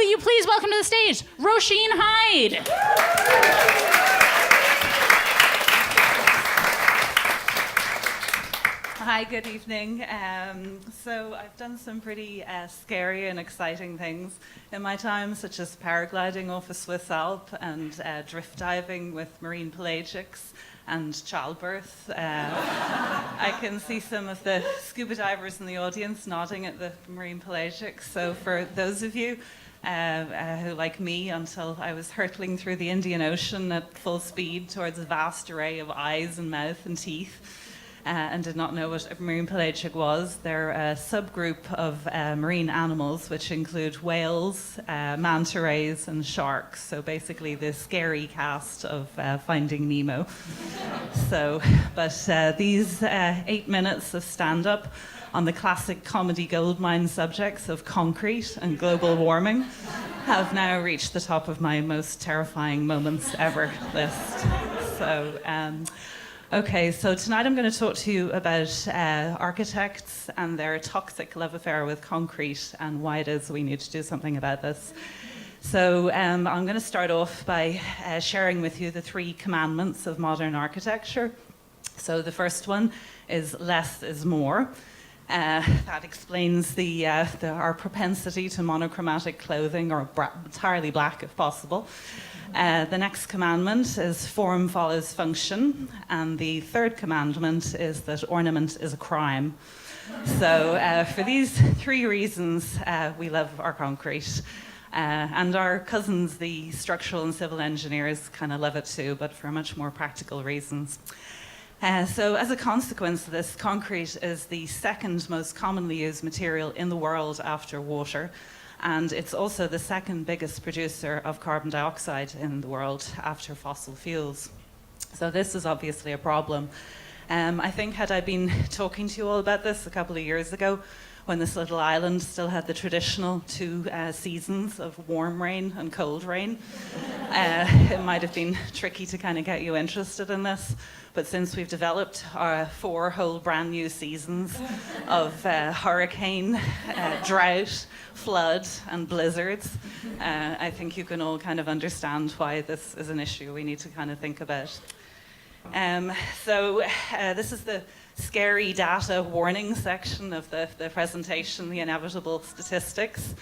you please welcome to the stage, Roisín Hyde. Hi, good evening. So I've done some pretty scary and exciting things in my time, such as paragliding off a Swiss Alp and drift diving with marine pelagics and childbirth. I can see some of the scuba divers in the audience nodding at the marine pelagics. So for those of you who, like me, until I was hurtling through the Indian Ocean at full speed towards a vast array of eyes and mouth and teeth, and did not know what a marine pelagic was. They're a subgroup of marine animals which include whales, manta rays and sharks. So basically the scary cast of Finding Nemo. But these 8 minutes of stand-up on the classic comedy goldmine subjects of concrete and global warming have now reached the top of my most terrifying moments ever list. Okay, so tonight I'm going to talk to you about architects and their toxic love affair with concrete and why it is we need to do something about this. So I'm going to start off by sharing with you the 3 commandments of modern architecture. So the first one is less is more. That explains our propensity to monochromatic clothing, or entirely black if possible. The next commandment is form follows function, and the third commandment is that ornament is a crime. So for these 3 reasons, we love our concrete. And our cousins, the structural and civil engineers, kind of love it too, but for much more practical reasons. So as a consequence of this, concrete is the second most commonly used material in the world after water. And it's also the second biggest producer of carbon dioxide in the world after fossil fuels. So this is obviously a problem. I think had I been talking to you all about this a couple of years ago, when this little island still had the traditional 2 seasons of warm rain and cold rain, it might have been tricky to kind of get you interested in this. But since we've developed our 4 whole brand new seasons of hurricane, drought, flood, and blizzards, I think you can all kind of understand why this is an issue we need to kind of think about. This is the scary data warning section of the presentation, the inevitable statistics.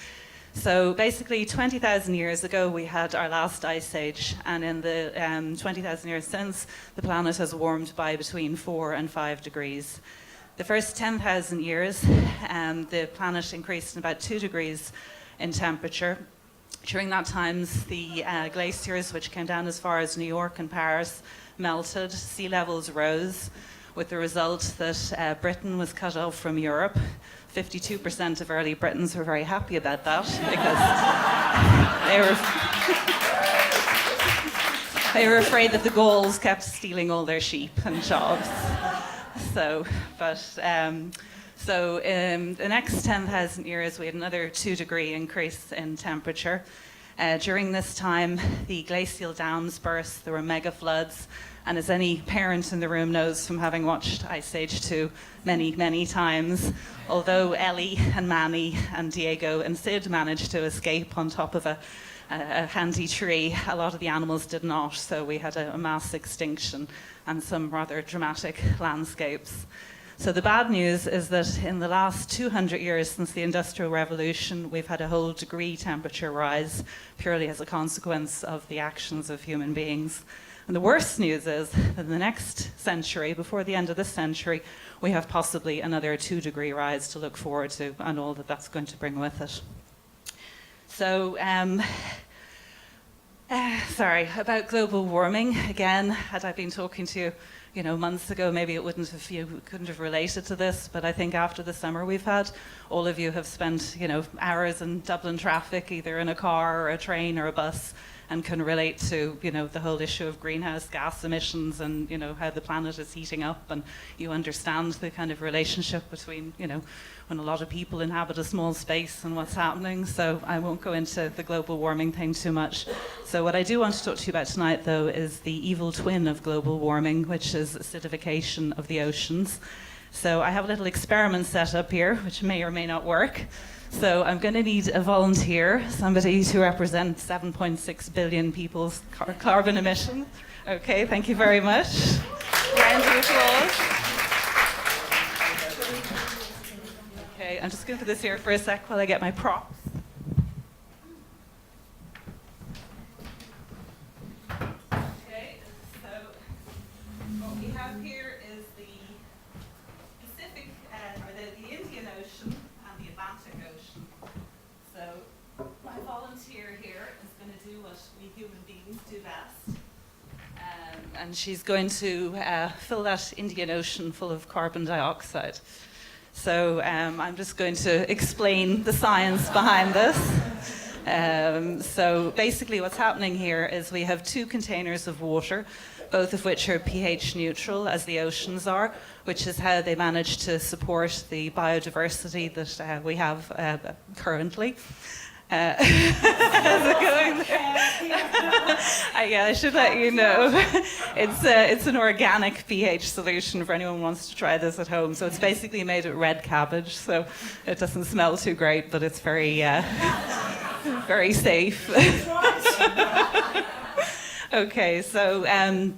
So basically 20,000 years ago we had our last ice age, and in the 20,000 years since, the planet has warmed by between 4 and 5 degrees. The first 10,000 years, the planet increased in about 2 degrees in temperature. During that time, the glaciers, which came down as far as New York and Paris, melted, sea levels rose, with the result that Britain was cut off from Europe. 52% of early Britons were very happy about that because they were afraid that the Gauls kept stealing all their sheep and jobs. So in the next 10,000 years, we had another 2-degree increase in temperature. During this time, the glacial dams burst, there were mega floods, and as any parent in the room knows from having watched Ice Age 2 many, many times, although Ellie and Manny and Diego and Sid managed to escape on top of a handy tree, a lot of the animals did not, so we had a mass extinction and some rather dramatic landscapes. So the bad news is that in the last 200 years since the Industrial Revolution, we've had a whole degree temperature rise purely as a consequence of the actions of human beings. And the worst news is that in the next century, before the end of this century, we have possibly another 2-degree rise to look forward to, and all that that's going to bring with it. So, about global warming. Again, had I been talking to you, months ago, maybe you couldn't have related to this, but I think after the summer we've had, all of you have spent, hours in Dublin traffic, either in a car or a train or a bus, and can relate to, the whole issue of greenhouse gas emissions and, how the planet is heating up, and you understand the kind of relationship between, when a lot of people inhabit a small space and what's happening. So I won't go into the global warming thing too much. So what I do want to talk to you about tonight, though, is the evil twin of global warming, which is acidification of the oceans. So I have a little experiment set up here, which may or may not work. So I'm going to need a volunteer, somebody to represent 7.6 billion people's carbon emissions. Okay, thank you very much. Round of applause. Okay, I'm just going to put this here for a sec while I get my props. Okay, so what we have here is the Pacific, or the Indian Ocean and the Atlantic Ocean. So my volunteer here is going to do what we human beings do best. And she's going to fill that Indian Ocean full of carbon dioxide. So I'm just going to explain the science behind this. So basically what's happening here is we have two containers of water, both of which are pH neutral, as the oceans are, which is how they manage to support the biodiversity that we have currently. How's it going there? Yeah, I should let you know. It's an organic pH solution for anyone who wants to try this at home. So it's basically made with red cabbage, so it doesn't smell too great, but it's very, very safe. Okay, so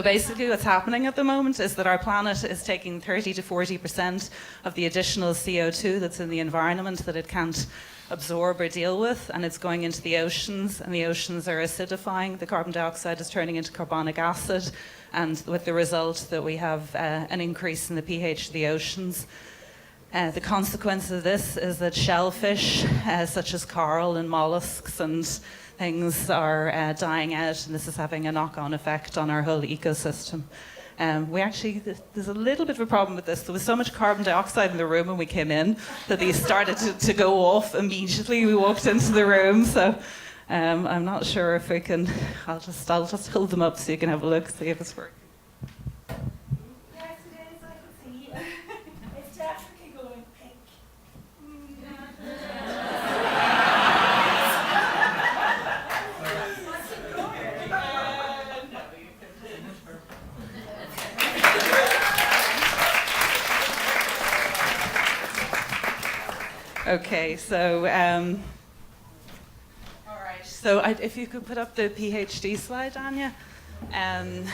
basically what's happening at the moment is that our planet is taking 30 to 40% of the additional CO2 that's in the environment that it can't absorb or deal with, and it's going into the oceans, and the oceans are acidifying. The carbon dioxide is turning into carbonic acid, and with the result that we have an increase in the pH of the oceans. The consequence of this is that shellfish, such as coral and mollusks and things, are dying out, and this is having a knock-on effect on our whole ecosystem. There's a little bit of a problem with this. There was so much carbon dioxide in the room when we came in that these started to go off immediately. We walked into the room, so I'm not sure if we can. I'll just hold them up so you can have a look, see if it's working. Yes, it is. I can see. It's definitely going pink. Okay, so all right. So if you could put up the PhD slide, Anya. Thank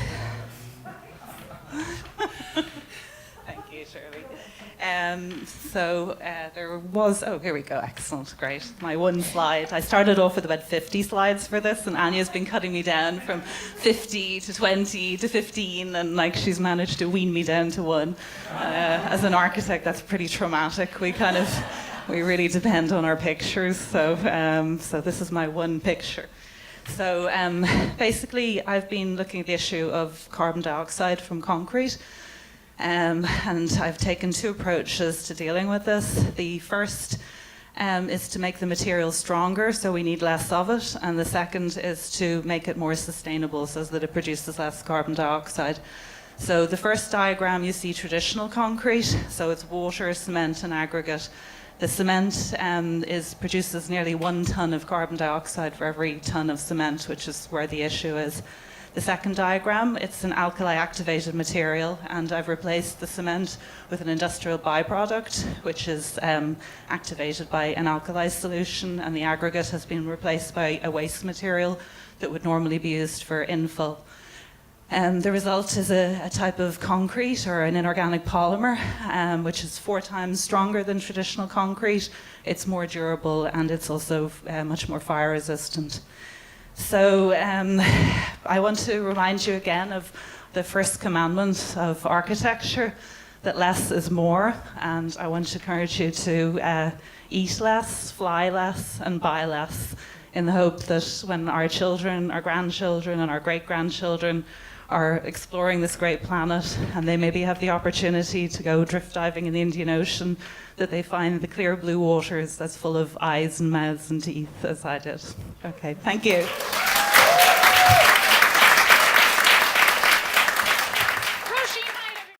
you, Shirley. There was, here we go, excellent, great. My one slide. I started off with about 50 slides for this, and Anya's been cutting me down from 50 to 20 to 15, and she's managed to wean me down to one. As an architect, that's pretty traumatic. We really depend on our pictures, so this is my one picture. So basically, I've been looking at the issue of carbon dioxide from concrete, and I've taken two approaches to dealing with this. The first is to make the material stronger, so we need less of it, and the second is to make it more sustainable so that it produces less carbon dioxide. So the first diagram, you see traditional concrete, so it's water, cement, and aggregate. The cement produces nearly 1 ton of carbon dioxide for every ton of cement, which is where the issue is. The second diagram, it's an alkali activated material, and I've replaced the cement with an industrial byproduct, which is activated by an alkali solution, and the aggregate has been replaced by a waste material that would normally be used for infill. The result is a type of concrete or an inorganic polymer, which is 4 times stronger than traditional concrete. It's more durable, and it's also much more fire resistant. So I want to remind you again of the first commandment of architecture, that less is more, and I want to encourage you to eat less, fly less, and buy less, in the hope that when our children, our grandchildren, and our great-grandchildren are exploring this great planet, and they maybe have the opportunity to go drift diving in the Indian Ocean, that they find the clear blue waters that's full of eyes and mouths and teeth, as I did. Okay, thank you.